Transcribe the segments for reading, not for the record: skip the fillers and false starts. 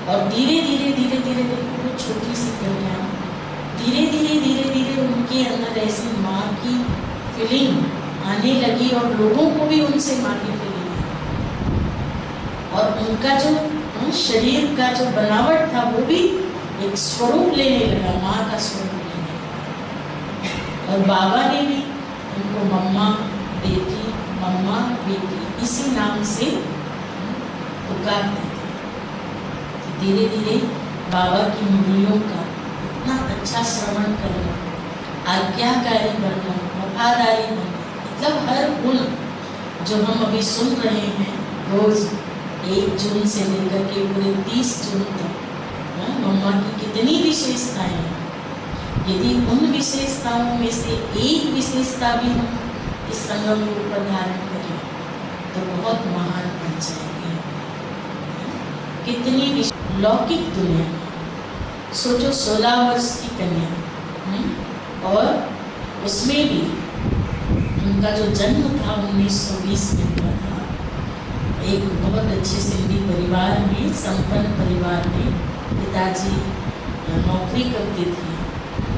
और धीरे धीरे धीरे धीरे देखो वो छोटी सी कन्या धीरे धीरे धीरे धीरे उनके अंदर ऐसी माँ की फीलिंग आने लगी और लोगों को भी उनसे माँ की फीलिंग आई। और उनका जो शरीर का जो बनावट था वो भी एक स्वरूप लेने लगा, माँ का स्वरूप लेने लगा। और बाबा ने भी उनको मम्मा बेटी इसी नाम से पुकारते थे। धीरे धीरे बाबा की मुरलियों का इतना अच्छा श्रवण करना, आज्ञाकारी बनना, वफादारी बनना, मतलब हर गुण जो हम अभी सुन रहे हैं रोज 1 जून से लेकर के पूरे 30 जून तक, मम्मा की कितनी विशेषताएं हैं। यदि उन विशेषताओं में से एक विशेषता भी हम इस संगम के ऊपर धारण करें तो बहुत महान बन जाएंगे। कितनी लौकिक दुनिया में सोचो 16 वर्ष की कन्या और उसमें भी उनका जो जन्म था 1920 में हुआ था। एक बहुत अच्छे सिंधी परिवार में, संपन्न परिवार में, पिताजी नौकरी करते थे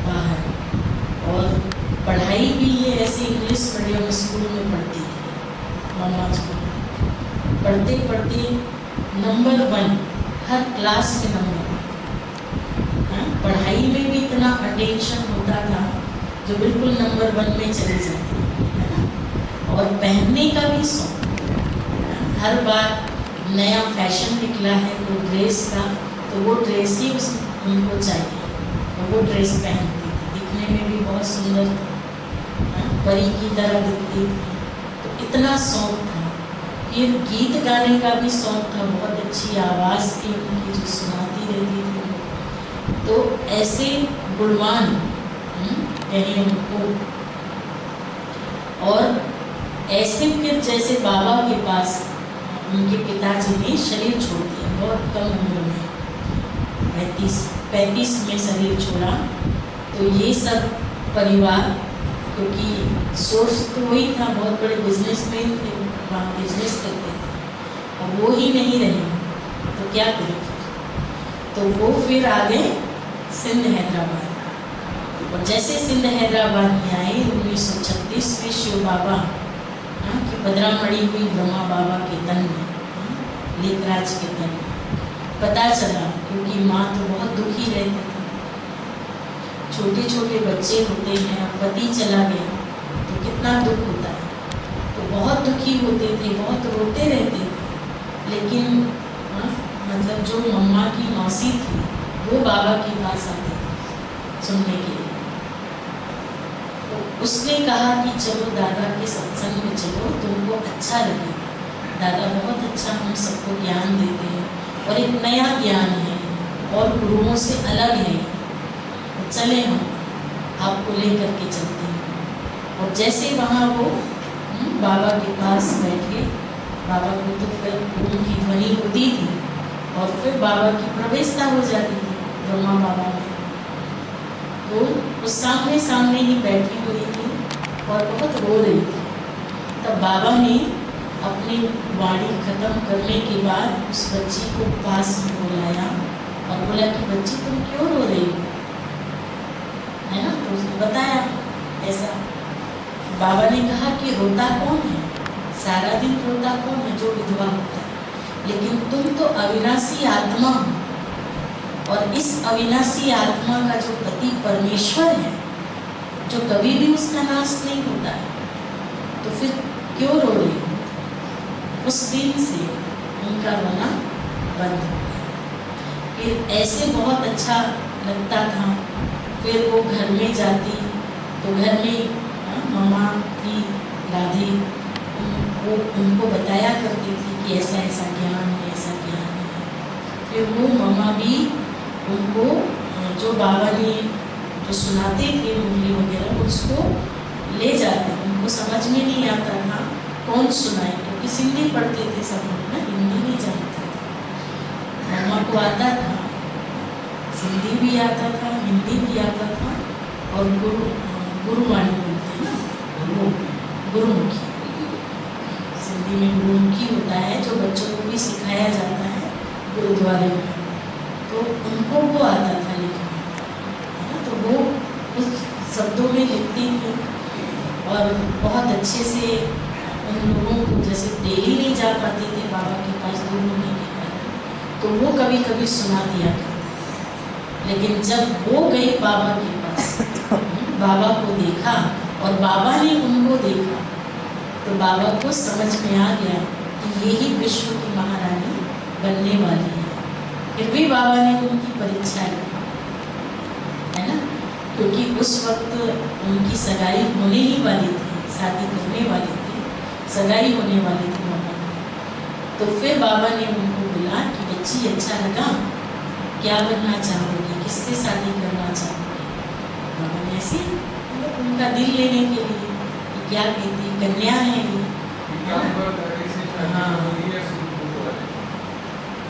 बाहर और पढ़ाई भी ये ऐसे इंग्लिश मीडियम स्कूल में पढ़ती थी। मम्मा जी पढ़ते पढ़ते नंबर 1 हर क्लास में नंबर 1, पढ़ाई में भी इतना अटेंशन होता था जो बिल्कुल नंबर 1 में चले जाते है ना। और पहनने का भी शौक, हर बार नया फैशन निकला है तो ड्रेस का, तो वो ड्रेस ही उनको चाहिए और वो ड्रेस पहनती थी। दिखने में भी बहुत सुंदर थी, परी की तरह दिखती थी, तो इतना शौक था। फिर गीत गाने का भी शौक था, बहुत अच्छी आवाज़ थी उनकी जो सुनाती रहती थी। तो ऐसे गुणवान यानी उनको, और ऐसे फिर जैसे बाबा के पास उनके पिताजी ने शरीर छोड़ दिया बहुत कम उम्र में, 35 में शरीर छोड़ा। तो ये सब परिवार, क्योंकि सोर्स तो वही था, बहुत बड़े बिजनेसमैन थे, वहाँ बिजनेस करते थे, और वो ही नहीं रहे तो क्या करें फिर। तो वो फिर आ गए सिंध हैदराबाद। और जैसे सिंध हैदराबाद में आए 1936 में शिव बाबा की बदरामणि हुई ब्रह्मा बाबा के तन में, लेखराज के तन में पता चला, क्योंकि माँ तो बहुत दुखी रहती थी। छोटे छोटे बच्चे होते हैं, पति चला गया तो कितना दुख होता है, तो बहुत दुखी होते थे, बहुत रोते रहते थे। लेकिन मतलब जो मम्मा की मौसी थी वो बाबा के पास आती थी सुनने के लिए। तो उसने कहा कि चलो दादा के सत्संग में चलो, तुमको अच्छा लगेगा, दादा बहुत अच्छा हम सबको ज्ञान देते हैं और एक नया ज्ञान है और गुरुओं से अलग है, तो चले हम आपको लेकर के चलते हैं। और जैसे वहाँ वो बाबा के पास बैठे, बाबा को तो फिर उनकी ध्वनि होती थी और फिर बाबा की प्रवेशता हो जाती थी ब्रह्मा बाबा में। तो वो सामने सामने ही बैठी हुई थी और बहुत रो रही थी। तब बाबा ने अपनी वाणी खत्म करने के बाद उस बच्ची को पास बुलाया और बोला कि बच्ची तुम क्यों रो रही हो, है ना। तो उसने बताया ऐसा। बाबा ने कहा कि रोता कौन है, सारा दिन रोता कौन है, जो विधवा होता है, लेकिन तुम तो अविनाशी आत्मा हो और इस अविनाशी आत्मा का जो पति परमेश्वर है, जो कभी भी उसका नाश नहीं होता है, तो फिर क्यों रो रही हो। उस दिन से उनका रोना बंद हो गया। फिर ऐसे बहुत अच्छा लगता था। फिर वो घर में जाती तो घर में मम्मा की राधे वो उनको बताया करती थी कि ऐसा ऐसा ज्ञान है, ऐसा ज्ञान है। फिर वो मम्मा भी उनको जो बाबा ने जो सुनाते थे मुरली वगैरह उसको ले जाते। उनको समझ में नहीं आता था कौन सुनाए, क्योंकि सिंधी पढ़ते थे सब लोग ना, हिंदी नहीं जानते थे। मम्मा को आता था, सिंधी भी आता था, हिंदी भी आता था और गुरुवाणी बोलते हैं ना, वो गुरुमुखी, सिंधी में गुरुमुखी होता है जो बच्चों को भी सिखाया जाता है गुरुद्वारे में। तो उनको वो आता था लिखना, है ना। तो वो उस शब्दों में लिखती थी और बहुत अच्छे से उन लोगों को, जैसे डेली नहीं जा पाते थे बाबा के पास दूर होने के कारण, तो वो कभी कभी सुना दिया करते। लेकिन जब वो गए बाबा के पास, बाबा को देखा और बाबा ने उनको देखा, तो बाबा को समझ में आ गया कि ये ही विश्व की महारानी बनने वाली है। फिर भी बाबा ने उनकी परीक्षा ली, है ना, क्योंकि उस वक्त उनकी सगाई होने ही वाली थी, शादी करने वाली थी, सगाई होने वाली थी मम्मा की। तो फिर बाबा ने उनको बोला कि बच्ची अच्छा लगा, क्या बनना चाहोगी, किससे शादी करना चाहोगी। बाबा ने ऐसे उनका दिल लेने के लिए कि क्या कहती, कन्या है ये, हाँ,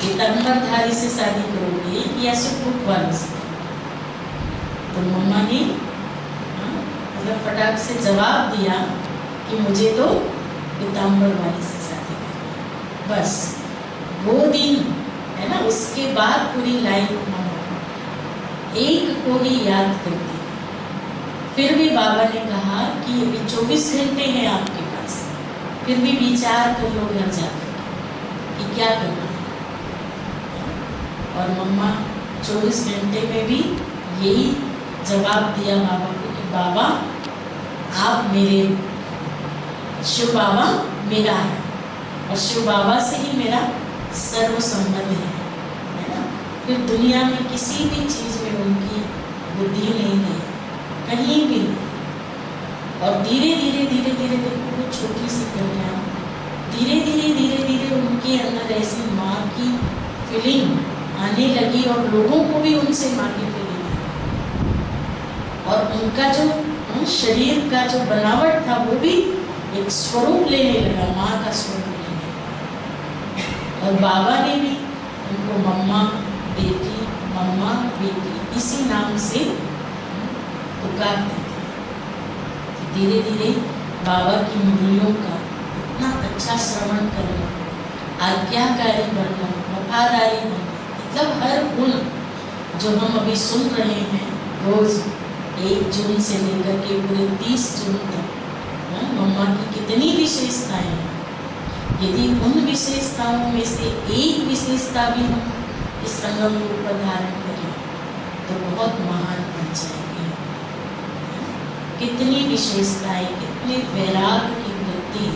पीताम्बरधारी से शादी करोगे या सुखरूप वालों से। तो मम्मा ने मतलब फटाक से जवाब दिया कि मुझे तो पीताम्बर वाली से शादी करनी। बस वो दिन, है ना, उसके बाद पूरी लाइफ मम्मा एक को ही याद करती। फिर भी बाबा ने कहा कि अभी 24 घंटे हैं आपके पास, फिर भी विचार कर लो घर जाकर कि क्या करना है। और मम्मा 24 घंटे में भी यही जवाब दिया बाबा को कि बाबा आप मेरे, शिव बाबा मेरा है और शिव बाबा से ही मेरा सर्व संबंध है ना। फिर दुनिया में किसी भी चीज़ में उनकी बुद्धि नहीं गई, कहीं भी नहीं। और धीरे धीरे धीरे धीरे देखो वो छोटी सी कन्या, धीरे धीरे धीरे धीरे उनके अंदर ऐसी माँ की फीलिंग आने लगी और लोगों को भी उनसे माँ की फीलिंग आई। और उनका जो शरीर का जो बनावट था वो भी एक स्वरूप लेने लगा, माँ का स्वरूप लेने लगा। और बाबा ने भी उनको मम्मा बेटी, मम्मा बेटी इसी नाम से पुकारते थे। धीरे धीरे बाबा की मुरलियों का इतना अच्छा श्रवण करना, आज्ञाकारी बनना, वफादारी बनना, मतलब हर गुण जो हम अभी सुन रहे हैं रोज 1 जून से लेकर के पूरे 30 जून तक, मम्मा की कितनी विशेषताएं हैं। यदि उन विशेषताओं में से एक विशेषता भी हम इस संगम रूप पर धारण करें तो बहुत महान बन जाएंगे। कितनी विशेषताएं, कितने वैराग्य की वृत्ति,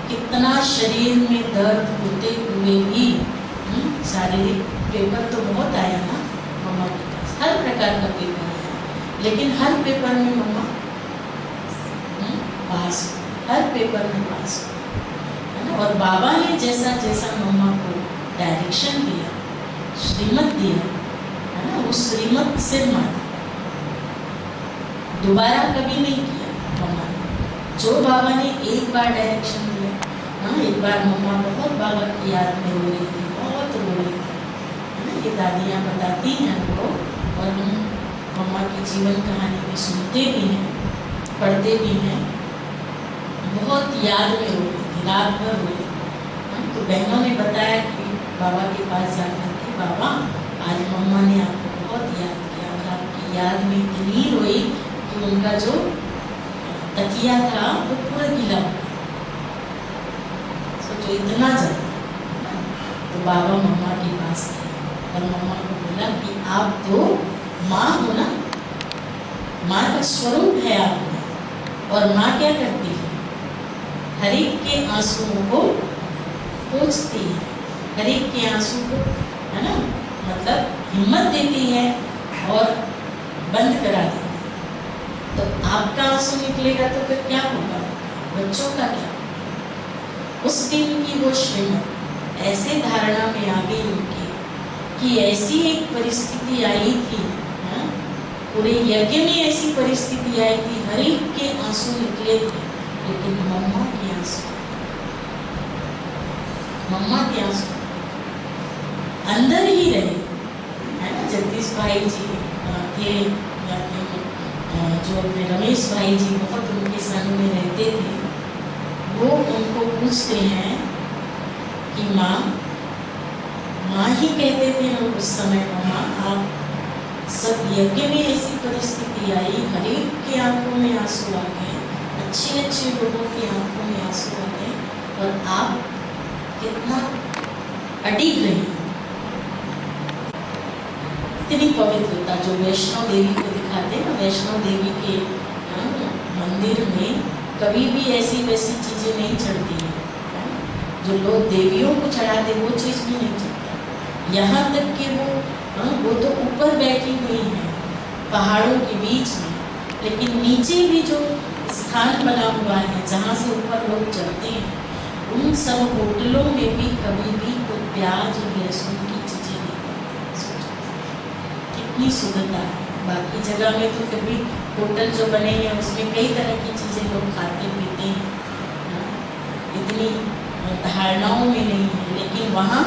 कितना शरीर में दर्द होते हुए भी शारीरिक पेपर तो बहुत आया ना मम्मा के पास, हर प्रकार का पेपर आया, लेकिन हर पेपर में मम्मा पास, हर पेपर में पास, है ना। और बाबा ने जैसा जैसा मम्मा को डायरेक्शन दिया, श्रीमत दिया, है ना, उस श्रीमत से माना, दोबारा कभी नहीं किया मम्मा ने। जो बाबा ने एक बार डायरेक्शन दिया, हाँ, एक बार मम्मा बहुत बाबा की याद में रो रही थी, बहुत रो रही थी, है ना। ये दादियाँ बताती हैं हमको और हम मम्मा की जीवन कहानी में सुनते भी हैं, पढ़ते भी हैं। बहुत याद में रो रही थी, रात भर रो रही थी। तो बहनों ने बताया कि बाबा के पास जाकर के, बाबा आज मम्मा ने आपको बहुत याद किया और आपकी याद में इतनी रोई कि उनका जो तकिया था वो पूरा गीला हो गया। सोचो इतना ज़्यादा। तो बाबा मम्मा के पास गए और मम्मा को बोला कि आप तो माँ हो ना, माँ का स्वरूप है आप में, और माँ क्या करती है, हर एक के आंसुओं को पोंछती है, हर एक के आंसू को, है ना, मतलब हिम्मत देती है और बंद करा देती है। तो आपका आंसू निकलेगा तो फिर क्या होगा, बच्चों का क्या। उस दिन की वो श्रीमत ऐसे धारणा में आ गई उनकी कि ऐसी एक परिस्थिति आई थी, पूरे यज्ञ में ऐसी परिस्थिति आई थी, हर एक के आंसू निकले थे, लेकिन मम्मा के आंसू, मम्मा के आंसू अंदर ही रहे, है ना। जगदीश भाई जी थे, जो अपने रमेश भाई जी बहुत उनके संग में रहते थे, वो उनको पूछते हैं कि माँ, माँ ही कहते थे हम उस समय, मम्मा सब यज्ञ में ऐसी परिस्थिति आई, हर एक की आंखों में आंसू आ गए, अच्छे अच्छे लोगों की आंखों में आंसू आ गए, और आप कितना अडिग रही। इतनी पवित्रता जो वैष्णो देवी को दिखाते हैं ना, वैष्णो देवी के मंदिर में कभी भी ऐसी वैसी चीजें नहीं चढ़ती हैं। जो लोग देवियों को चढ़ाते वो चीज भी नहीं चढ़ता। यहाँ तक कि वो तो ऊपर बैठी हुई हैं पहाड़ों के बीच में, लेकिन नीचे भी जो स्थान बना हुआ है जहाँ से ऊपर लोग चढ़ते हैं, उन सब होटलों में भी कभी भी कोई प्याज और लहसुन की चीजें नहीं। कितनी शुद्धता है। बाकी जगह में तो फिर भी होटल जो बने हैं उसमें कई तरह की चीजें लोग खाते पीते हैं, इतनी धारणाओं में नहीं है, लेकिन वहाँ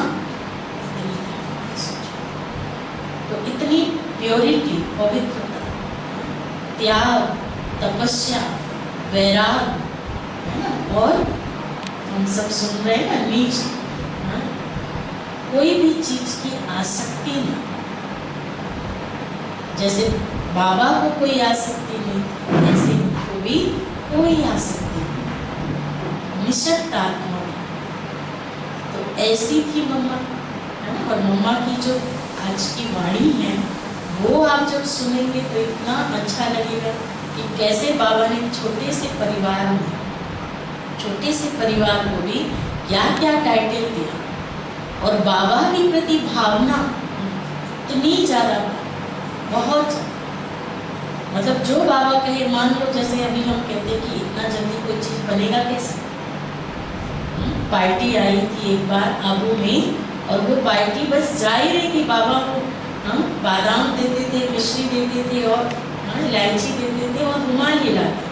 तो इतनी प्योरिटी, पवित्रता, त्याग, तपस्या, वैराग है ना। और हम सब सुन रहे हैं ना, नीच, कोई भी चीज की आसक्ति नहीं। जैसे बाबा को कोई आसक्ति नहीं, ऐसे को भी कोई आसक्ति नहीं, निशक्त आत्मा में। तो ऐसी थी मम्मा, है ना। और मम्मा की जो आज की वाणी है वो आप जब सुनेंगे तो इतना अच्छा लगेगा कि कैसे बाबा ने छोटे से परिवार में, छोटे से परिवार को भी क्या क्या टाइटल दिया, और बाबा की प्रति भावना इतनी ज़्यादा, बहुत, मतलब जो बाबा कहे, मान लो जैसे अभी हम कहते हैं कि इतना जल्दी कोई चीज़ बनेगा कैसे। पार्टी आई थी एक बार आबू में, और वो पार्टी बस जा ही रही थी। बाबा को बादाम देते थे, मिश्री देते थे, और इलायची देते थे, और रुमाल हिलाते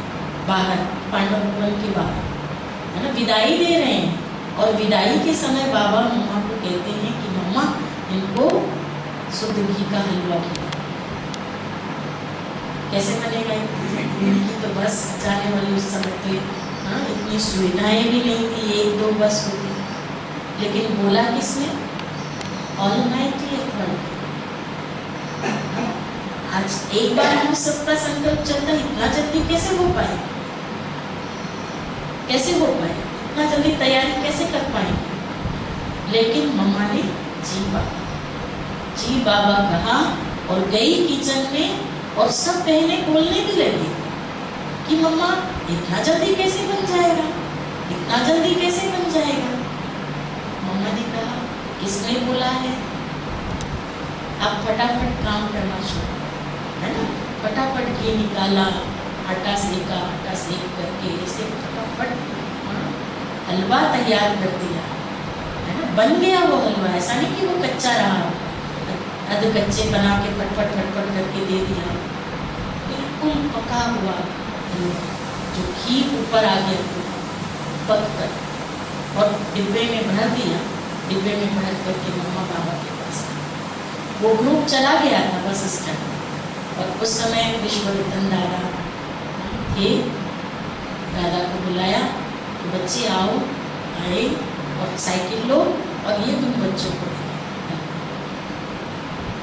बाहर पांडव भवन के बाहर, है ना, विदाई दे रहे हैं। और विदाई के समय बाबा मम्मा को कहते हैं कि मम्मा इनको शुद्ध घी का हलवा खिलाओ। कैसे बनेगा इनकी तो बस जाने वाली उस समय तो इतनी सुविधाएं भी नहीं थी, एक दो बस होती, लेकिन बोला किसने? Almighty authority. आज एक बार हम सबका संकल्प चलता, इतना जल्दी कैसे हो पाए, कैसे हो पाए, इतना जल्दी तैयारी कैसे कर पाएंगे। लेकिन मम्मा ने जी बाबा कहा और गई किचन में, और सब बहने बोलने भी लगी कि मम्मा इतना जल्दी कैसे बन जाएगा, इतना जल्दी कैसे बन जाएगा। मम्मा ने कहा किसने बोला है, आप फटाफट काम करना शुरू, है ना। फटाफट घी निकाला, आटा सेका, आटा सेक करके ऐसे फटाफट हलवा तैयार कर दिया, है ना। बन गया वो हलवा, ऐसा नहीं कि वो कच्चा रहा, अध कच्चे बना के फटफट फटफट करके दे दिया। बिल्कुल पका हुआ हलवा, जो घी ऊपर आ गया पक कर, और डिब्बे में भर दिया। डिब्बे में भर करके मम्मा बाबा के पास, वो ग्रुप चला गया था बस स्टैंड, और उस समय विश्वरतन दादा थे। दादा को बुलाया कि बच्चे आओ, आए और साइकिल लो, और ये तुम बच्चों को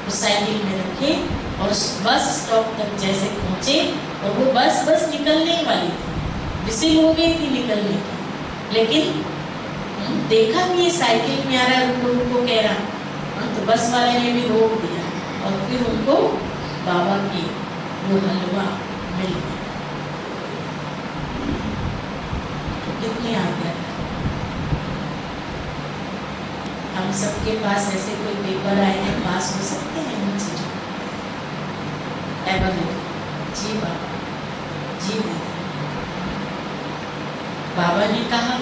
उस साइकिल में रखे, और बस स्टॉप तक जैसे पहुँचे, और वो बस निकलने वाली थी, विसिल हो गई थी निकलने की, लेकिन देखा कि ये साइकिल में आ रहा है, रुको रुको कह रहा, तो बस वाले ने भी रोक दिया, और फिर उनको बाबा की वो हलवा मिल गया। कितनी आज्ञा है। हम सबके पास ऐसे कोई पेपर आए हैं, पास हो सकते हैं इन चीजों एवं जी बाबा, जी बाबा ने कहा,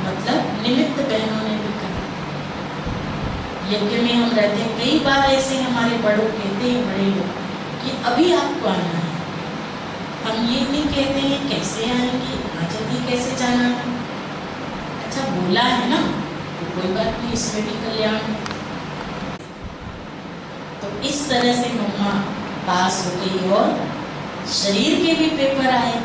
मतलब निमित्त बहनों ने भी कहा। यज्ञ में हम रहते हैं, कई बार ऐसे हमारे बड़ों कहते हैं, बड़े लोग, कि अभी आपको आना है। हम ये नहीं कहते हैं कैसे आएंगे, इतना जल्दी कैसे जाना है। अच्छा बोला है ना, तो कोई बात नहीं, इसमें भी कल्याण है। तो इस तरह से मम्मा पास हो गई, और शरीर के भी पेपर आए।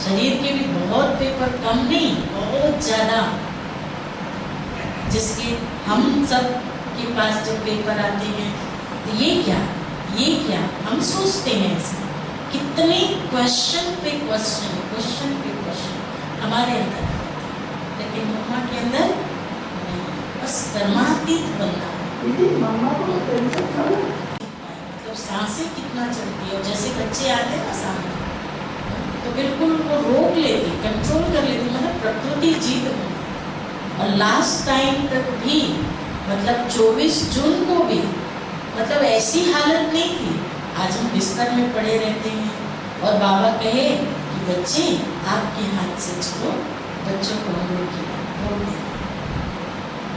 शरीर के भी बहुत पेपर, कम नहीं, बहुत ज़्यादा, जिसके हम सब के पास जब पेपर आते हैं ये क्या हम सोचते हैं ऐसे, कितने क्वेश्चन पे क्वेश्चन हमारे अंदर, लेकिन मम्मा के अंदर नहीं, बस कर्मातीत बनना। मतलब सांसें कितना चलती है, और जैसे बच्चे आते हैं ना सामने तो बिल्कुल वो रोक लेती, कंट्रोल कर लेती, मतलब प्रकृति जीत गई। और लास्ट टाइम तक भी मतलब 24 जून को भी मतलब ऐसी हालत नहीं थी। आज हम बिस्तर में पड़े रहते हैं और बाबा कहे कि बच्चे आपके हाथ से छुओ, बच्चों को अंगूर खिलाओ,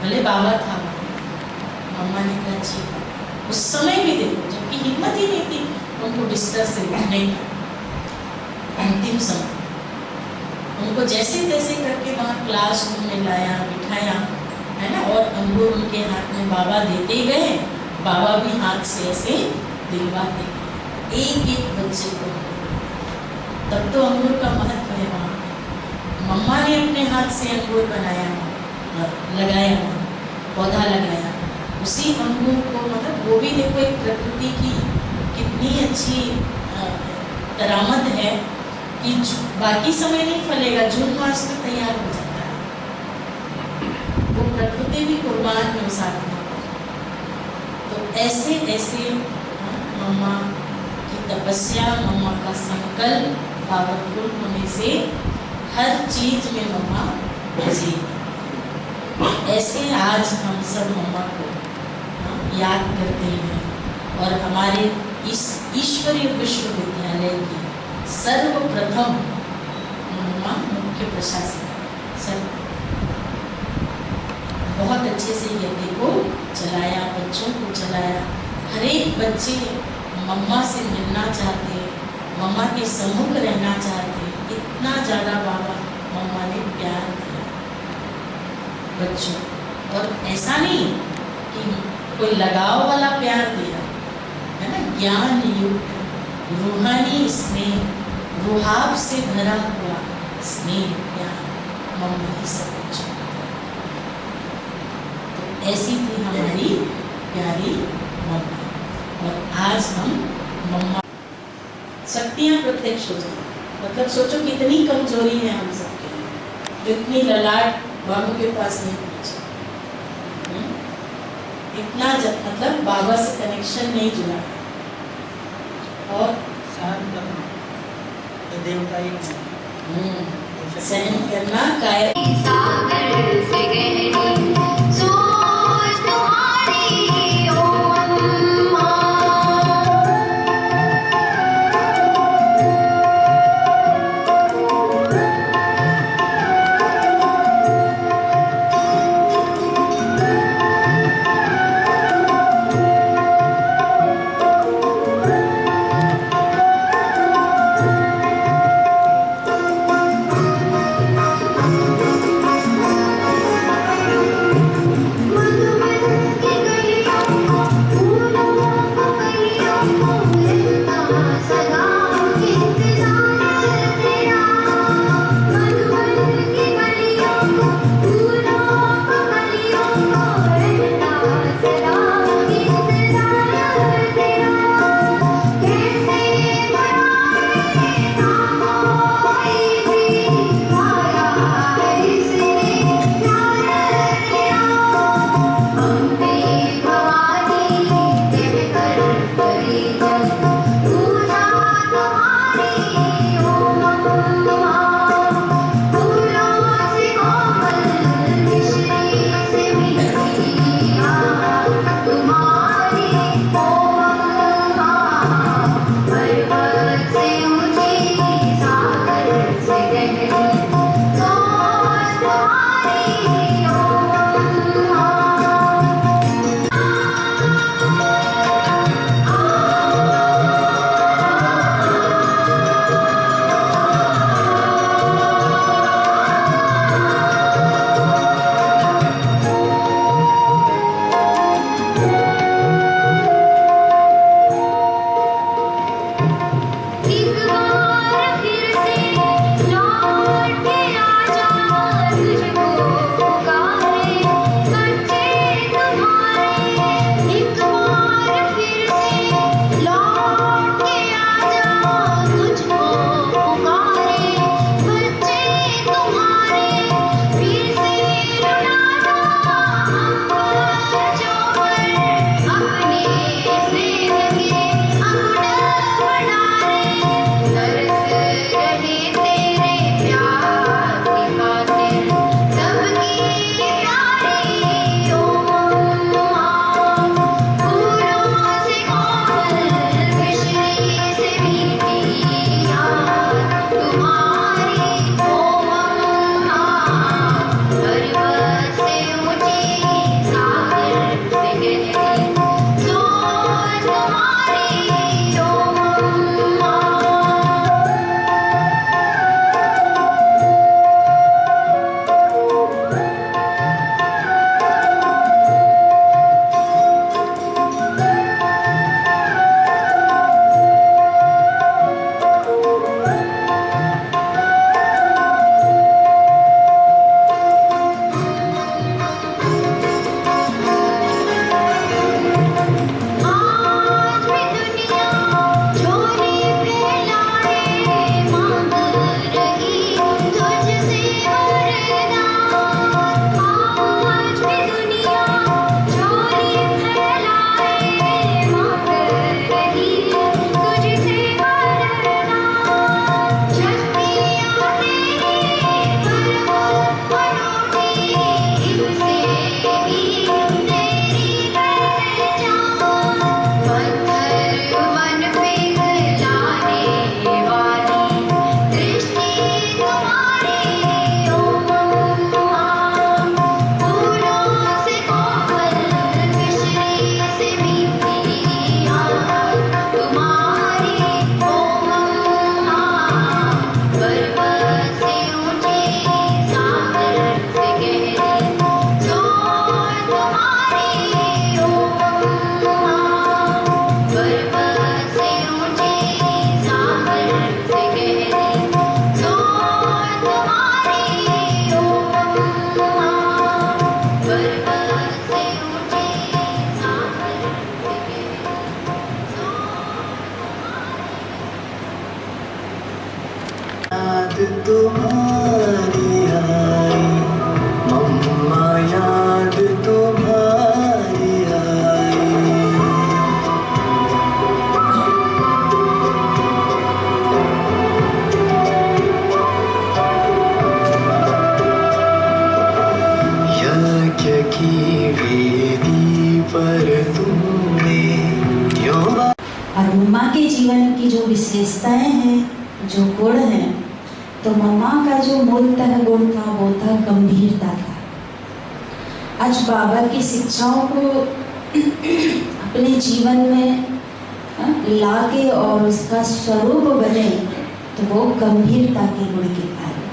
भले बाबा था, मम्मा ने कहा जी। उस समय भी देखो, जबकि हिम्मत ही नहीं थी उनको बिस्तर से उठने की, अंतिम समय उनको जैसे तैसे करके वहाँ क्लासरूम में लाया, बिठाया, है ना, और अंगूर उनके हाथ में बाबा देते गए, बाबा भी हाथ से ऐसे दिलवाते गए एक एक बच्चे को। तब तो अंगूर का महत्व है वहाँ। मम्मा ने अपने हाथ से अंगूर बनाया, लगाया, पौधा लगाया, उसी अंगूर को, मतलब वो भी देखो एक प्रकृति की कितनी अच्छी करामत है कि बाकी समय नहीं फलेगा, जून मास में तैयार हो जाता है। वो प्रकृति भी कुर्बान है उस आत्मा। तो ऐसे ऐसे मम्मा की तपस्या, मम्मा का संकल्प पावरफुल होने से हर चीज में मम्मा बची। ऐसे आज हम सब मम्मा को याद करते हैं, और हमारे इस ईश्वरीय विश्वविद्यालय की सर्वप्रथम मम्मा मुख्य प्रशासक सर बहुत अच्छे से यज्ञ को चलाया, बच्चों को चलाया। हर एक बच्चे मम्मा से मिलना चाहते, मम्मा के सम्मुख रहना चाहते। इतना ज़्यादा बाबा मम्मा ने प्यार दिया बच्चों, और ऐसा नहीं कि कोई लगाव वाला प्यार दिया, है ना, ज्ञान युक्त रूहानी स्नेह, रुहाब से भरा हुआ स्नेह, प्यार मम्मा की सब बच्चों। तो ऐसी थी हमारी प्यारी मम्मा, और आज हम मम्मा शक्तियाँ प्रत्यक्ष हो जाए। मतलब सोचो कितनी कमजोरी है हम सबके, तो इतनी ललाट बाबू के पास नहीं पहुँची, इतना मतलब बाबा से कनेक्शन नहीं जुड़ा, और देवता ही सहन करना कायर सागर से गहरी सोच तुम्हारी ओ अम्मा। तुम्हारी आई, मम्मा याद तुम्हारी आई। यज्ञ की वेदी पर तुमने क्यों और मम्मा के जीवन की जो विशेषताएं हैं, जो गुण हैं, तो मम्मा का जो मूलतः गुण था वो था गंभीरता था। आज बाबा की शिक्षाओं को अपने जीवन में लाके और उसका स्वरूप बने, तो वो गंभीरता के गुण के कारण।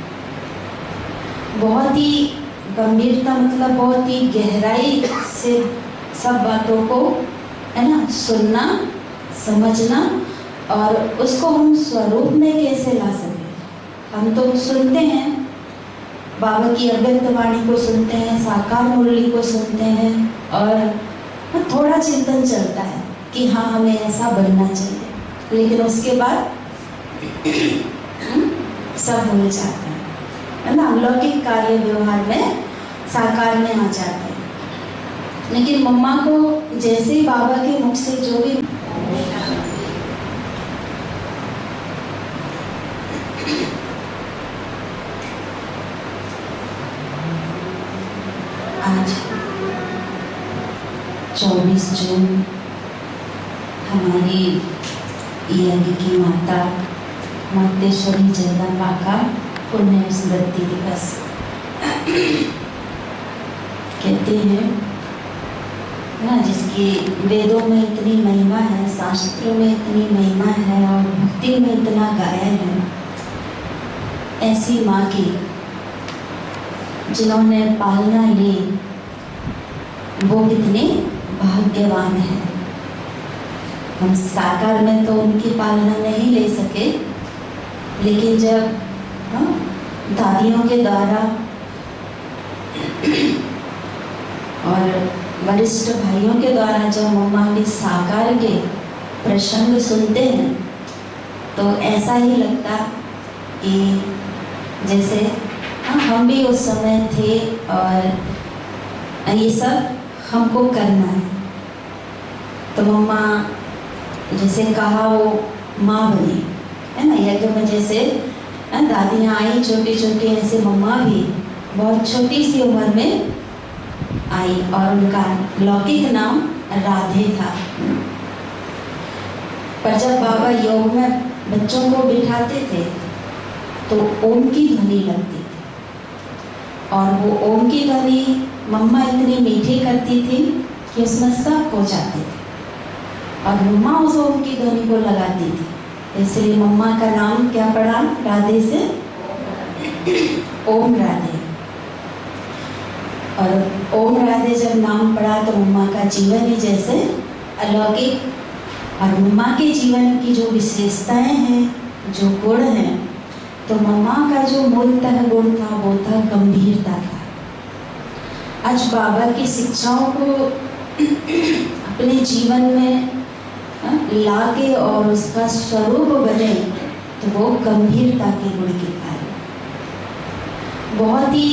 बहुत ही गंभीरता मतलब बहुत ही गहराई से सब बातों को है ना सुनना, समझना और उसको हम स्वरूप में कैसे ला सकें। हम तो सुनते हैं, बाबा की अव्यक्त वाणी को सुनते हैं, साकार मुरली को सुनते हैं और थोड़ा चिंतन चलता है कि हाँ हमें ऐसा बनना चाहिए, लेकिन उसके बाद सब भूल जाते है ना, अलौकिक कार्य व्यवहार में साकार में आ जाते हैं। लेकिन मम्मा को जैसे ही बाबा के मुख से जो भी आज 24 जून हमारी यज्ञ की माता मातेश्वरी जगदम्बा का पुण्य स्मृति दिवस। कहते हैं ना, जिसकी वेदों में इतनी महिमा है, शास्त्रों में इतनी महिमा है और भक्ति में इतना गायन है, ऐसी माँ की जिन्होंने पालना ली, वो कितने भाग्यवान हैं। हम साकार में तो उनकी पालना नहीं ले सके, लेकिन जब दादियों के द्वारा और वरिष्ठ भाइयों के द्वारा जब मम्मा के साकार के प्रसंग सुनते हैं, तो ऐसा ही लगता कि जैसे हम भी उस समय थे और ये सब हमको करना है। तो मम्मा जैसे कहा वो माँ बनी है ना, यज्ञ में जैसे दादियाँ आई छोटी छोटी, ऐसे मम्मा भी बहुत छोटी सी उम्र में आई और उनका लौकिक नाम राधे था। पर जब बाबा योग में बच्चों को बिठाते थे तो ओम की ध्वनि लगती थी, और वो ओम की ध्वनि मम्मा इतनी मीठी करती थी कि उसमें सब खो जाते थे, और मम्मा उस ओम की ध्वनि को लगाती थी। इसलिए मम्मा का नाम क्या पड़ा, राधे से ओम राधे। और ओम राधे जब नाम पड़ा तो मम्मा का जीवन ही जैसे अलौकिक, और मम्मा के जीवन की जो विशेषताएं हैं, जो गुण हैं, तो मम्मा का जो मूलतः गुण था वो था गंभीरता था। आज बाबा की शिक्षाओं को अपने जीवन में लाके और उसका स्वरूप बने, तो वो गंभीरता के गुण के कारण। बहुत ही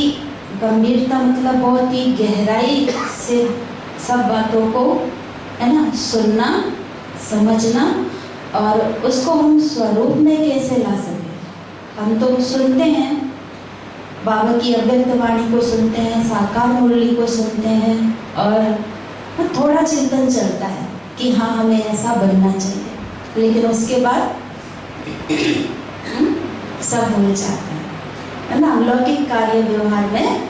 गंभीरता मतलब बहुत ही गहराई से सब बातों को है ना सुनना, समझना और उसको हम स्वरूप में कैसे ला सकें। हम तो सुनते हैं, बाबा की अव्यक्त वाणी को सुनते हैं, साकार मुरली को सुनते हैं और थोड़ा चिंतन चलता है कि हाँ हमें ऐसा बनना चाहिए, लेकिन उसके बाद सब भूल जाते हैं है ना, अलौकिक कार्य व्यवहार में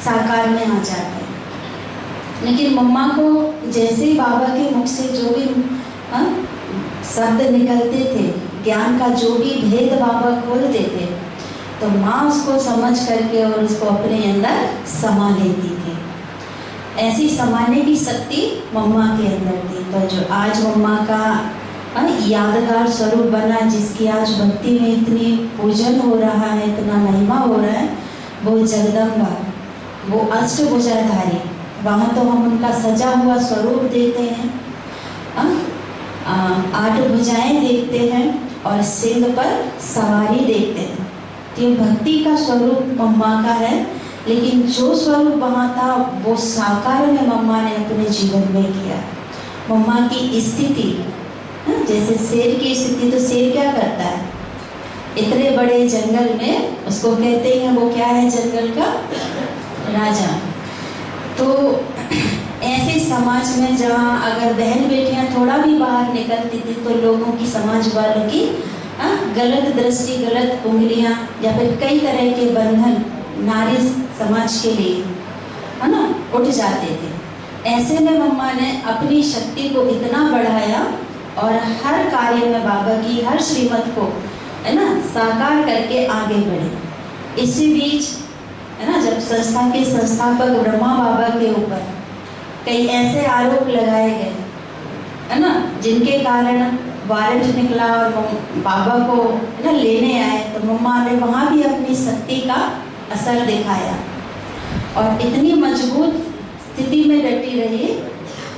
साकार में आ जाते हैं। लेकिन मम्मा को जैसे ही बाबा के मुख से जो भी शब्द निकलते थे, ज्ञान का जो भी भेद बाबा खोलते थे, तो माँ उसको समझ करके और उसको अपने अंदर समा लेती थी। ऐसी समाने की शक्ति मम्मा के अंदर थी। तो जो आज मम्मा का यादगार स्वरूप बना, जिसकी आज भक्ति में इतनी पूजन हो रहा है, इतना महिमा हो रहा है, वो जगदम्बा, वो अष्टभुजाधारी, वहाँ तो हम उनका सजा हुआ स्वरूप देखते हैं, 8 भुजाएं देखते हैं और सिंह पर सवारी देखते हैं। तो ये भक्ति का स्वरूप मम्मा का है, लेकिन जो स्वरूप वहाँ था वो साकार में मम्मा ने अपने जीवन में किया। मम्मा की स्थिति, जैसे शेर की स्थिति, तो शेर क्या करता है, इतने बड़े जंगल में, उसको कहते हैं वो क्या है, जंगल का राजा। तो ऐसे समाज में जहाँ अगर बहन बेटियाँ थोड़ा भी बाहर निकलती थी तो लोगों की, समाज वालों की गलत दृष्टि, गलत उंगलियाँ या फिर कई तरह के बंधन नारी समाज के लिए, है ना, उठ जाते थे। ऐसे में मम्मा ने अपनी शक्ति को इतना बढ़ाया और हर कार्य में बाबा की हर श्रीमत को, है ना, साकार करके आगे बढ़े। इसी बीच, है ना, जब संस्था के संस्थापक ब्रह्मा बाबा के ऊपर कई ऐसे आरोप लगाए गए, है ना, जिनके कारण वारंट निकला और बाबा को, है ना, लेने आए, तो मम्मा ने वहाँ भी अपनी शक्ति का असर दिखाया और इतनी मजबूत स्थिति में डटी रही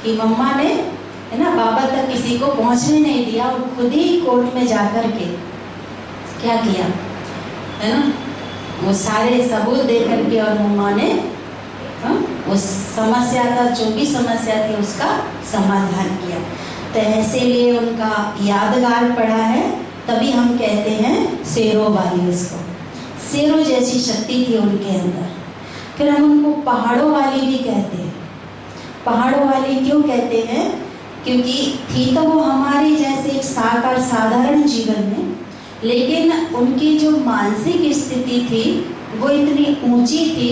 कि मम्मा ने, है ना, बाबा तक किसी को पहुँचने नहीं दिया और खुद ही कोर्ट में जाकर के क्या किया, है ना, वो सारे सबूत दे करके और मम्मा ने उस समस्या का, जो भी समस्या थी उसका समाधान किया। तो ऐसे लिए उनका यादगार पड़ा है, तभी हम कहते हैं शेरों वाली, उसको शेरों जैसी शक्ति थी उनके अंदर। फिर हम उनको पहाड़ों वाली भी कहते हैं। पहाड़ों वाली क्यों कहते हैं? क्योंकि थी तो वो हमारी जैसे एक साकार साधारण जीवन में, लेकिन उनकी जो मानसिक स्थिति थी वो इतनी ऊंची थी,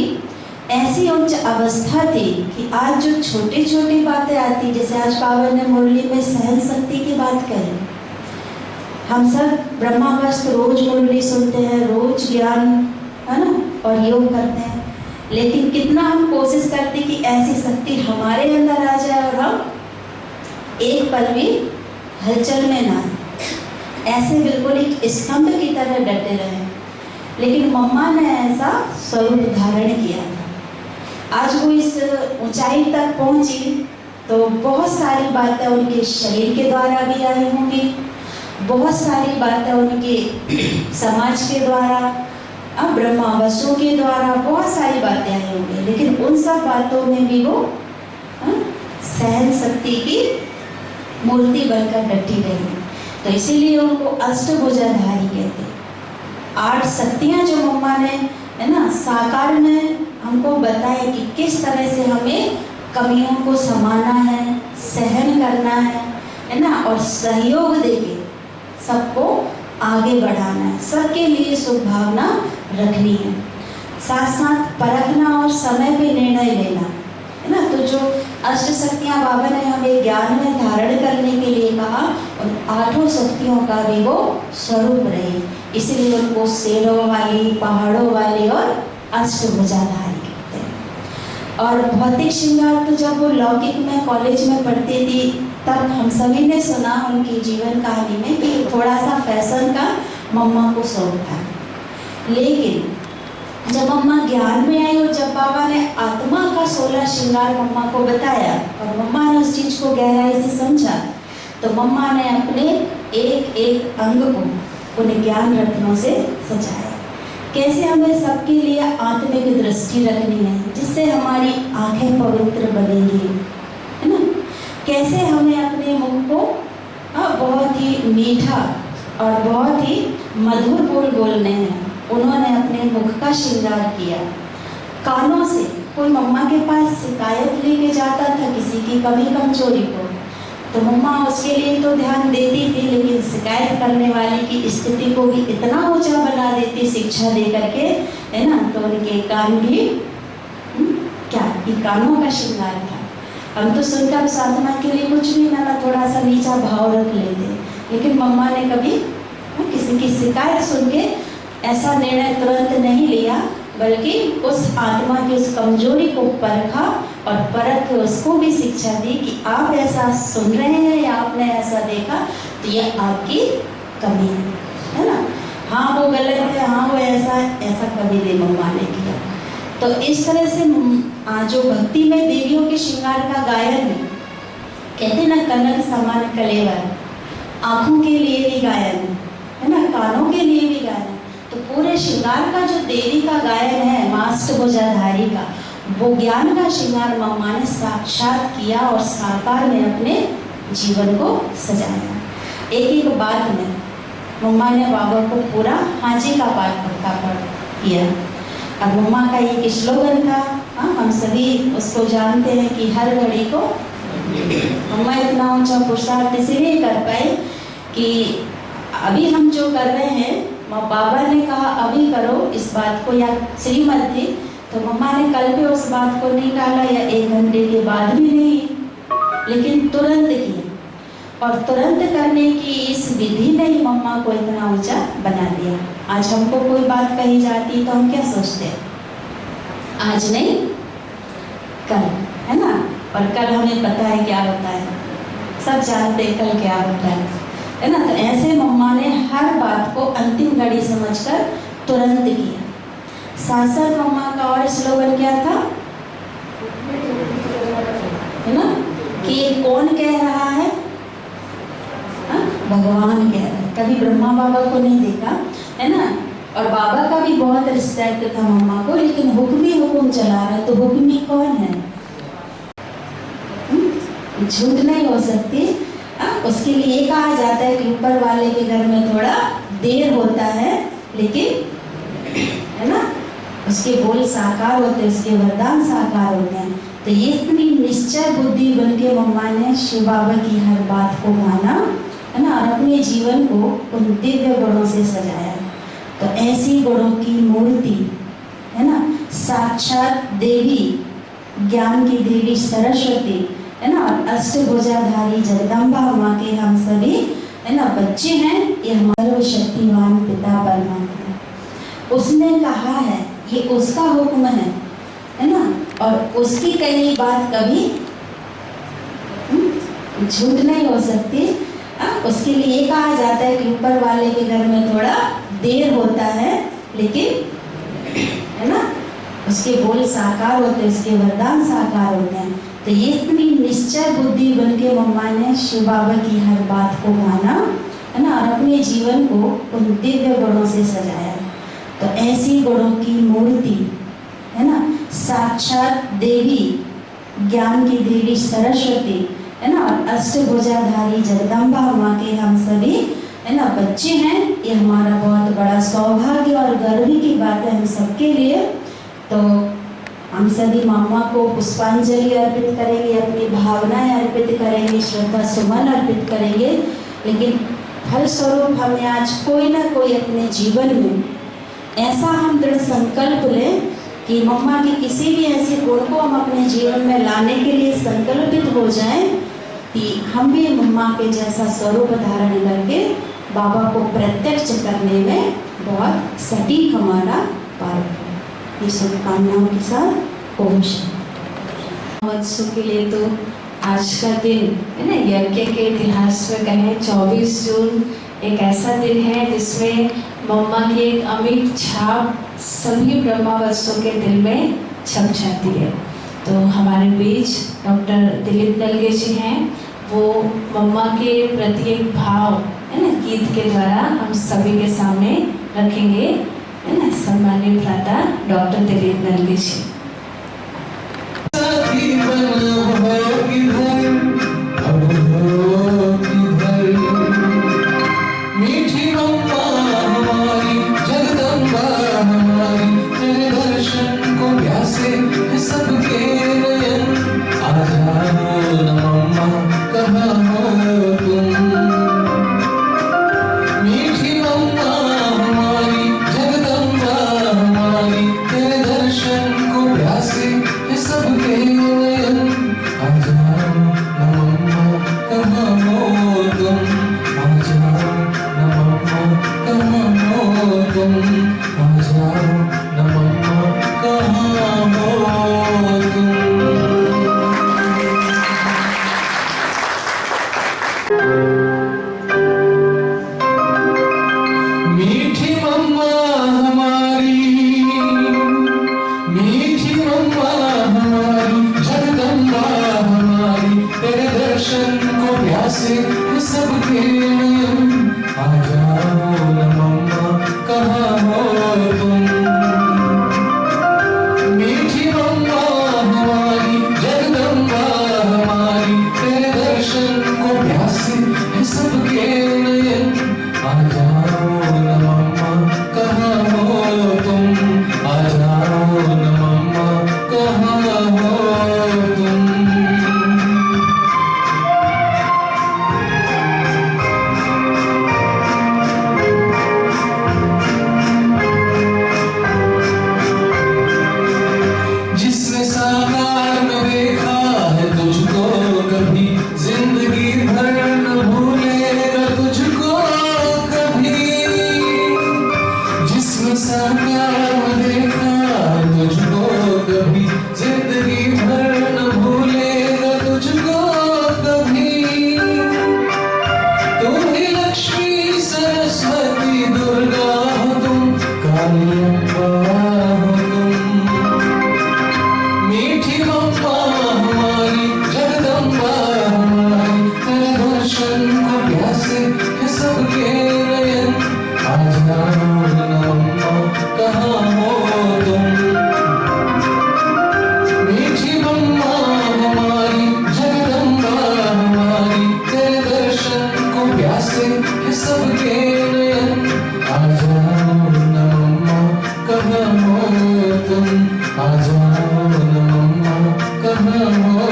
ऐसी उच्च अवस्था थी कि आज जो छोटी छोटी बातें आती, जैसे आज बाबा ने मुरली में सहन शक्ति की बात कही, हम सब ब्रह्मावस्थ रोज मुरली सुनते हैं, रोज ज्ञान, है ना, और योग करते हैं, लेकिन कितना हम कोशिश करते कि ऐसी शक्ति हमारे अंदर आ जाए और हम एक पल भी हलचल में ना, ऐसे बिल्कुल एक स्तंभ की तरह डटे रहे। लेकिन मम्मा ने ऐसा स्वरूप धारण किया था। आज वो इस ऊंचाई तक पहुंची तो बहुत सारी बातें उनके शरीर के द्वारा भी आई होंगी, बहुत सारी बातें उनके समाज के द्वारा, ब्रह्मावसों के द्वारा बहुत सारी बातें आई होंगी, लेकिन उन सब बातों में भी वो सहन शक्ति की मूर्ति बनकर डटी रही। तो इसीलिए उनको अष्टभुजाधारी कहते हैं। 8 शक्तियाँ जो मम्मा ने, है ना, साकार में हमको बताया कि किस तरह से हमें कमियों को समाना है, सहन करना है ना, और सहयोग देके सबको आगे बढ़ाना है, सबके लिए शुभभावना रखनी है, साथ साथ परखना और समय पे निर्णय लेना, है ना। तो जो अष्ट शक्तियाँ बाबा ने हमें ज्ञान में धारण करने के लिए कहा, उन 8 शक्तियों का भी वो स्वरूप रहे, इसलिए उनको शेरों वाली, पहाड़ों वाली और अष्टभुजाधारी कहते हैं। और भौतिक श्रृंगार तो जब वो लौकिक में कॉलेज में पढ़ती थी तब हम सभी ने सुना उनकी जीवन कहानी में कि थोड़ा सा फैशन का मम्मा को शौक था, लेकिन जब मम्मा ज्ञान में आई और जब बाबा ने आत्मा का 16 श्रृंगार मम्मा को बताया और मम्मा ने उस चीज को गहराई से समझा, तो मम्मा ने अपने एक एक अंग को उन ज्ञान रत्नों से सजाया। कैसे हमें सबके लिए आत्मिक दृष्टि रखनी है जिससे हमारी आंखें पवित्र बनेंगी, है ना। कैसे हमें अपने मुख को बहुत ही मीठा और बहुत ही मधुर बोल बोलने हैं, उन्होंने अपने मुख का श्रृंगार किया। कानों से कोई मम्मा के पास शिकायत लेके जाता था किसी की कमी कमजोरी को, तो मम्मा उसके लिए तो ध्यान देती थी, लेकिन शिकायत करने वाले की स्थिति को भी इतना ऊंचा बना देती शिक्षा दे करके, है ना। तो उनके कान भी क्या, ये कानों का श्रृंगार था। हम तो सुनकर साधना के लिए कुछ भी ना थोड़ा सा नीचा भाव रख लेते, लेकिन मम्मा ने कभी किसी की शिकायत सुन के ऐसा निर्णय तुरंत नहीं लिया, बल्कि उस आत्मा की उस कमजोरी को परखा और परख के उसको भी शिक्षा दी कि आप ऐसा सुन रहे हैं या आपने ऐसा देखा तो ये आपकी कमी है ना। हाँ वो गलत है, हाँ वो ऐसा कभी नहीं मम्मा ने किया। तो इस तरह से जो भक्ति में देवियों के श्रृंगार का गायन है, कहते ना कनक समान कलेवर, आँखों के लिए भी गायन है ना, कानों के लिए भी गायन है। तो तो पूरे श्रृंगार का जो देवी का गायन है माष्टभुजाधारी का, वो ज्ञान का श्रृंगार मम्मा ने साक्षात किया और साकार में अपने जीवन को सजाया। एक एक बात में मम्मा ने बाबा को पूरा हाजी का पाठ किया। अब मम्मा का एक स्लोगन था, हम सभी उसको जानते हैं कि हर घड़ी को मम्मा इतना ऊंचा पुरुषार्थ इसलिए कर पाए कि अभी हम जो कर रहे हैं, बाबा ने कहा अभी करो इस बात को, या श्रीमत थी तो मम्मा ने कल भी उस बात को नहीं टाला या 1 घंटे के बाद भी नहीं, लेकिन तुरंत की। और तुरंत करने की इस विधि ने ही मम्मा को इतना ऊंचा बना दिया। आज हमको कोई बात कही जाती तो हम क्या सोचते हैं, आज नहीं कल, है ना। और कल हमें पता है क्या होता है, सब जानते हैं कल क्या होता है ना। तो ऐसे मम्मा ने हर बात को अंतिम घड़ी समझकर तुरंत किया। साथ साथ मम्मा का और स्लोगन क्या था, है ना, कि कौन कह रहा है, भगवान कह रहा है। कभी ब्रह्मा बाबा को नहीं देखा, है ना। और बाबा का भी बहुत रिस्पेक्ट था मम्मा को, लेकिन हुक्म चला रहा है तो हुक्मी कौन है, झूठ नहीं हो सकती। उसके लिए कहा जाता है कि ऊपर वाले के घर में थोड़ा देर होता है, लेकिन है ना उसके बोल साकार होते हैं, उसके वरदान साकार होते हैं। तो ये इतनी निश्चय बुद्धि बन के मम्मा ने शिव बाबा की हर बात को माना, है ना, और अपने जीवन को उन दिव्य गुणों से सजाया। तो ऐसी गुणों की मूर्ति, है ना, साक्षात देवी, ज्ञान की देवी सरस्वती, है ना, और अष्टभुजाधारी जगदम्बा माँ के हम सभी, है ना, बच्चे हैं। ये हमारा शक्तिमान पिता परमात्मा, उसने कहा है, ये उसका हुक्म है ना। और उसकी कही बात कभी झूठ नहीं हो सकती। उसके लिए कहा जाता है कि ऊपर वाले के घर में थोड़ा देर होता है, लेकिन है ना उसके बोल साकार होते हैं, उसके वरदान साकार होते हैं। तो ये इतनी निश्चय बुद्धि बन के मम्मा ने शिव बाबा की हर बात को माना, है ना, और अपने जीवन को उन दिव्य गुणों से सजाया। तो ऐसी गुणों की मूर्ति, है ना, साक्षात देवी, ज्ञान की देवी सरस्वती, है ना, और अष्टभुजाधारी जगदम्बा माँ के हम सभी, है ना, बच्चे हैं। ये हमारा बहुत बड़ा सौभाग्य और गर्व की बात है हम सबके लिए। तो हम सभी मम्मा को पुष्पांजलि अर्पित करेंगे, अपनी भावनाएं अर्पित करेंगे, श्रद्धा सुमन अर्पित करेंगे। लेकिन फलस्वरूप हमने आज कोई ना कोई अपने जीवन में ऐसा हम दृढ़ संकल्प लें कि मम्मा की किसी भी ऐसे गुण को हम अपने जीवन में लाने के लिए संकल्पित हो जाएं कि हम भी मम्मा के जैसा स्वरूप धारण करके बाबा को प्रत्यक्ष करने में बहुत सटीक हमारा पार्ट है। ये शुभकामनाओं के साथ ओम शांति। महोत्सव के लिए तो आज का दिन, है ना, यज्ञ के इतिहास में कहें 24 जून एक ऐसा दिन है जिसमें मम्मा की एक अमिट छाप सभी ब्रह्मावत्सों के दिल में छप जाती है। तो हमारे बीच डॉक्टर दिलीप नलगे जी हैं, वो मम्मा के प्रति एक भाव, है ना, गीत के द्वारा हम सभी के सामने रखेंगे, है ना। सम्मानित भ्राता डॉक्टर दिलीप नलगे जी। सबके आ जाओ न मम्मा कहाँ हो दर्शन को प्यासे है सबके नयन। आ जाओ न मम्मा कहाँ हो तुम, आ जाओ न मम्मा कहाँ हो तुम। जिसने साकार में देखा है तुझको कभी, जिंदगी भर न भूलेगा तुझको कभी। जिसने साकार में देखा है तुझको कभी, जिंदगी भर न भूलेगा तुझको कभी। तू ही लक्ष्मी सरस्वती दुर्गा हो तुम, काली अम्बा हो तुम। मीठी मम्मा हमारी जगदम्बा हमारी, तेरे दर्शन को प्यासे है सबके नयन। आ जाओ न मम्मा कहाँ हो तुम। मीठी मम्मा हमारी जगदम्बा हमारी, तेरे दर्शन को प्यासे है सबके नयन। आ जाओ न मम्मा कहाँ हो तुम, आ जाओ न मम्मा कहाँ हो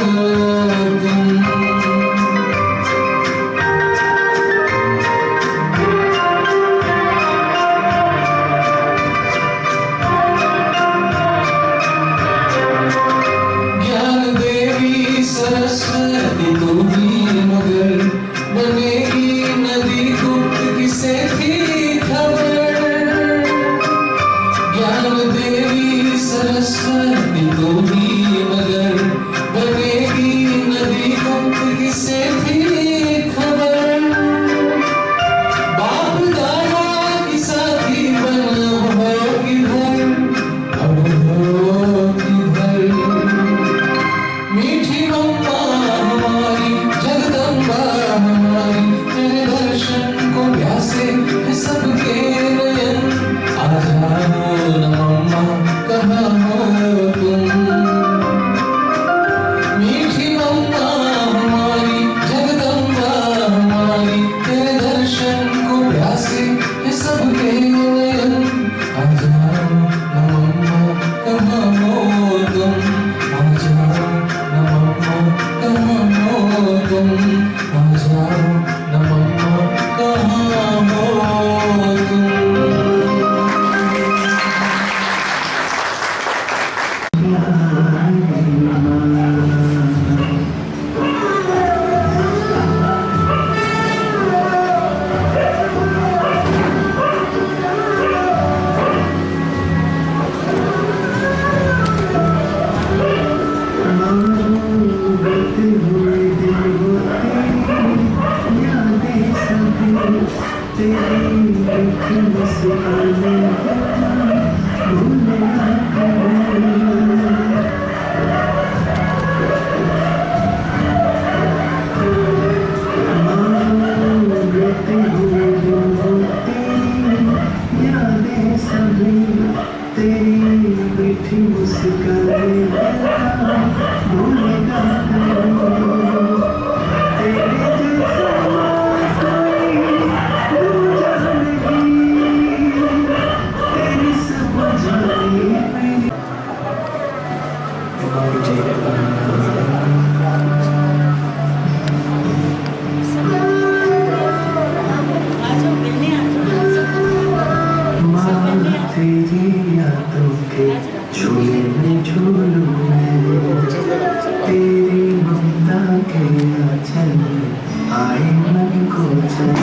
तुम। ज्ञान देवी सरस्वती तू ही मगर, बनेगी नदी गुप्त किसे थी खबर। ज्ञान देवी सरस्वती तू ही मगर, बनेगी नदी गुप्त किसे थी खबर। बाप दादा की साथी बन हो किधर, अब हो किधर। मीठी मम्मा हमारी जगदम्बा हमारी, तेरे दर्शन को प्यासे है सबके नयन। आ जाओ न मम्मा कहाँ हो तुम। मीठी मम्मा हमारी जगदम्बा हमारी, तेरे दर्शन को प्यासे है सबके नयन। आ जाओ न मम्मा कहाँ हो तुम, आ जाओ न मम्मा कहाँ हो तुम, आ जाओ न मम्मा कहाँ हो तुम। तेरी यादों के झूले में झूलूं मैं, तेरी ममता के आंचल में आए मन को चैन।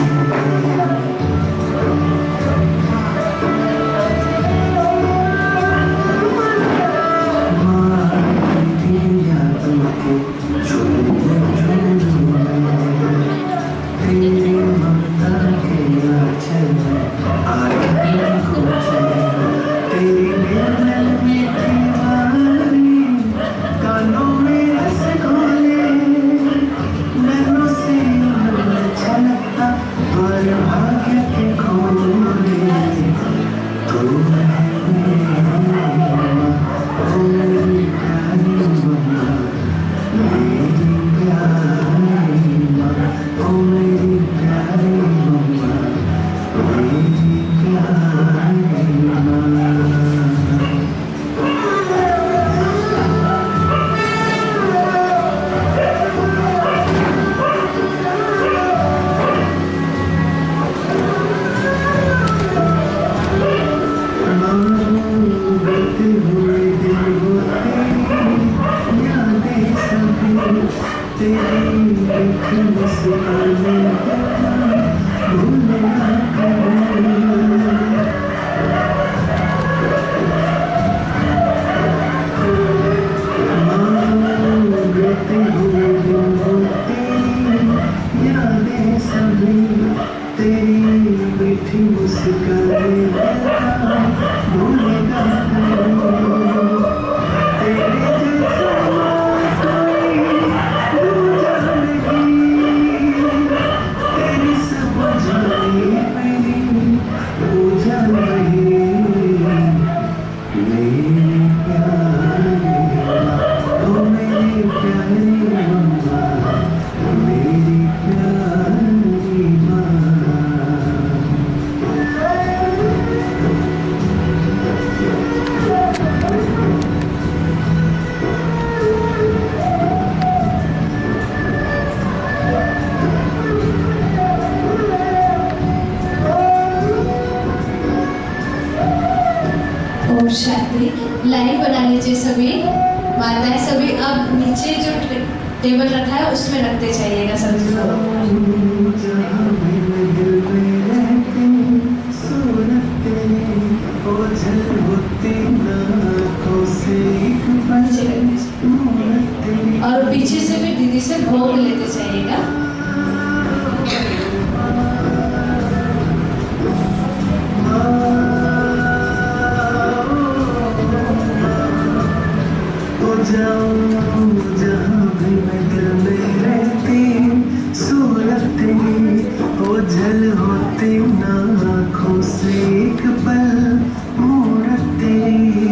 तेरी यादों के झूले में झूलूं मैं, तेरी ममता के आंचल में आए मन को चैन। तेरी बेलन में दीवानी, कानों में रसगुल्ले, नैनों से छलकता और भाग्य मुस्काने भूलना कभी। मांगते हुए दिन होती यादें सभी तेरी मीठी मुस्काने भूलना कभी। तेरे जैसा कोई दूजा नहीं, तेरी सब जानी मेरी पूजा नहीं। मेरी प्यारी माँ, ओ मेरी प्यारी मम्मा, मेरी प्यारी माँ। ओम शांति। लाइन बना लीजिए सभी माताएं। सभी अब नीचे जो टेबल रखा है उसमें रखते जाइएगा सभी लोग। जहाँ भी मैं दिल में रहती सूरत तेरी ओझल होती आँखों से एक नीचे रख दीजिए। मूरत तेरी। और पीछे से भी दीदी से भोग लेते जाइएगा। जाऊं जहाँ भी मैं दिल में रहती सूरत तेरी ओझल होती आँखों से एक पल मूरत तेरी।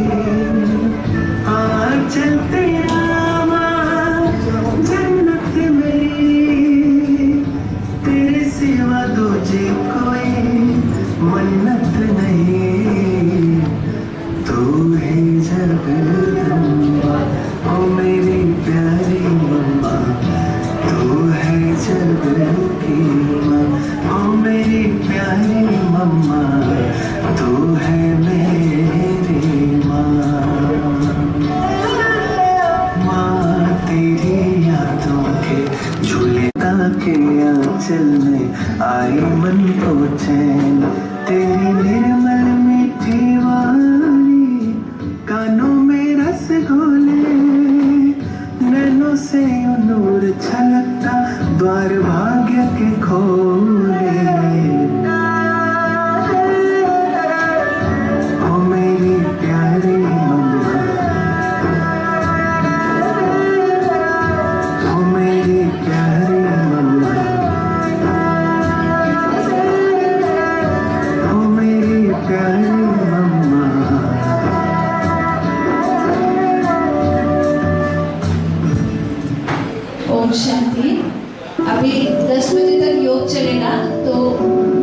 चल तेरा माँ जन्नत मेरी, तेरे सिवा दूजे कोई मन्नत नहीं। तू है जगदम्बा, ओ मेरी प्यारी मम्मा, तू है जग की माँ, ओ मेरी प्यारी मम्मा, तू है मेरी माँ। माँ तेरी यादों के झूले के आंचल में आई मन को चैन, तेरी निर्मल मीठी वाणी कानों में रस घोले, नैनों से यूं नूर छलकता द्वार भाग्य के खोले। ओ मेरी प्यारी मम्मा, ओ मेरी प्यारी मम्मा, ओ मेरी प्यारी मम्मा। ओम शांति। अभी 10 बजे तक योग चलेगा, तो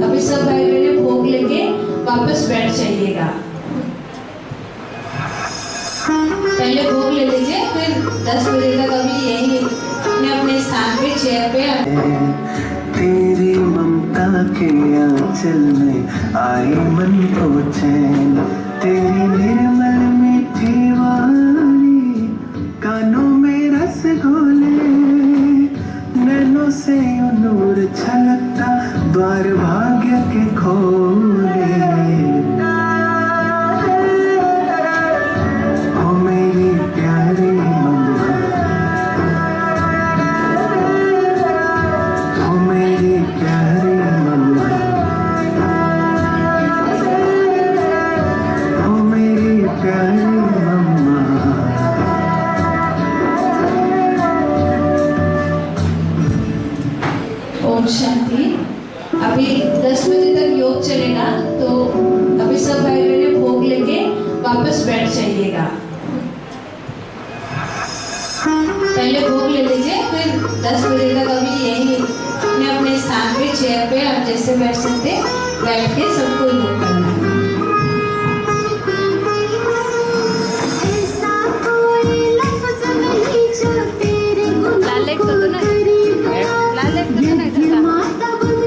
अभी सब भाई बहन भोग लेके वापस बैठ जाइएगा। पहले भोग ले लीजिए, फिर 10 बजे तक अभी यही अपने अपने स्थान पे चेयर पे। तेरी ममता के आंचल में आई मन को चैन, तेरी निर्मल मीठी वाणी कानों में रस घोले, नैनों से यूं नूर छलकता द्वार भाग्य के खोले। ओ मेरी प्यारी मम्मा, ओ मेरी प्यारी मम्मा, ओ मेरी प्यारी मम्मा। ओम शांति। अभी 10 बजे तक योग चलेगा, तो अभी सब भाई बहन भोग लेके वापस बैठ जाइएगा। पहले भोग ले लीजिए, फिर 10 बजे तक अभी यही अपने अपने स्थान पे चेयर पे आप जैसे बैठ सकते बैठ के सबको योग करना है। ऐसा कोई लफ्ज़ नहीं जो तेरे गुनाहों को करीब लाए। ये माता बन